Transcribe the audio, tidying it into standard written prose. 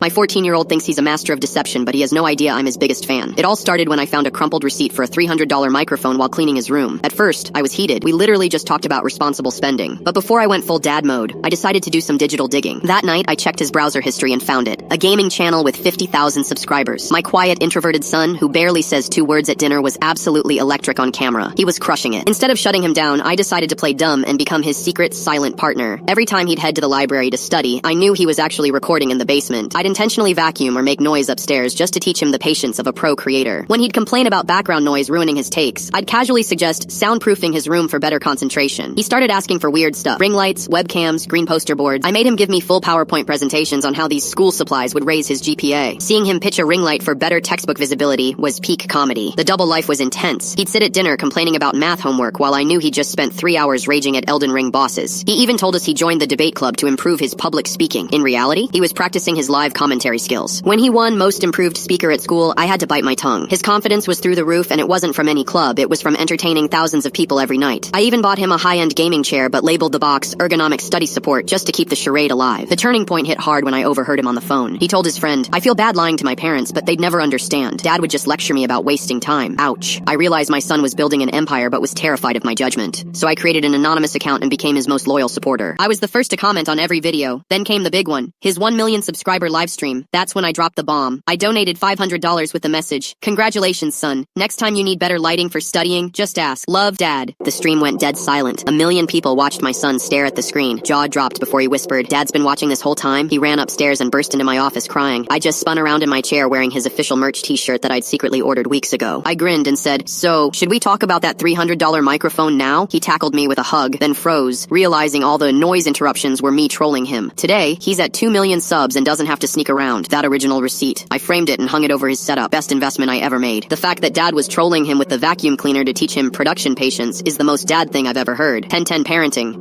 My 14-year-old thinks he's a master of deception, but he has no idea I'm his biggest fan. It all started when I found a crumpled receipt for a $300 microphone while cleaning his room. At first, I was heated. We literally just talked about responsible spending. But before I went full dad mode, I decided to do some digital digging. That night, I checked his browser history and found it. A gaming channel with 50,000 subscribers. My quiet, introverted son, who barely says 2 words at dinner, was absolutely electric on camera. He was crushing it. Instead of shutting him down, I decided to play dumb and become his secret, silent partner. Every time he'd head to the library to study, I knew he was actually recording in the basement. I'd intentionally vacuum or make noise upstairs just to teach him the patience of a pro creator. When he'd complain about background noise ruining his takes, I'd casually suggest soundproofing his room for better concentration. He started asking for weird stuff. Ring lights, webcams, green poster boards. I made him give me full PowerPoint presentations on how these school supplies would raise his GPA. Seeing him pitch a ring light for better textbook visibility was peak comedy. The double life was intense. He'd sit at dinner complaining about math homework while I knew he'd just spent 3 hours raging at Elden Ring bosses. He even told us he joined the debate club to improve his public speaking. In reality, he was practicing his live commentary skills. When he won Most Improved Speaker at school, I had to bite my tongue. His confidence was through the roof, and it wasn't from any club, it was from entertaining thousands of people every night. I even bought him a high-end gaming chair but labeled the box Ergonomic Study Support just to keep the charade alive. The turning point hit hard when I overheard him on the phone. He told his friend, "I feel bad lying to my parents, but they'd never understand. Dad would just lecture me about wasting time." Ouch. I realized my son was building an empire but was terrified of my judgment. So I created an anonymous account and became his most loyal supporter. I was the first to comment on every video. Then came the big one, his 1 million subscriber livestream. That's when I dropped the bomb. I donated $500 with the message, "Congratulations, son. Next time you need better lighting for studying, just ask. Love, Dad." The stream went dead silent. 1 million people watched my son stare at the screen. Jaw dropped before he whispered, "Dad's been watching this whole time?" He ran upstairs and burst into my office crying. I just spun around in my chair wearing his official merch t-shirt that I'd secretly ordered weeks ago. I grinned and said, "So, should we talk about that $300 microphone now?" He tackled me with a hug, then froze, realizing all the noise interruptions were me trolling him. Today, he's at 2 million subs and doesn't have to sneak around. That original receipt. I framed it and hung it over his setup. Best investment I ever made. The fact that Dad was trolling him with the vacuum cleaner to teach him production patience is the most dad thing I've ever heard. 10-10 parenting.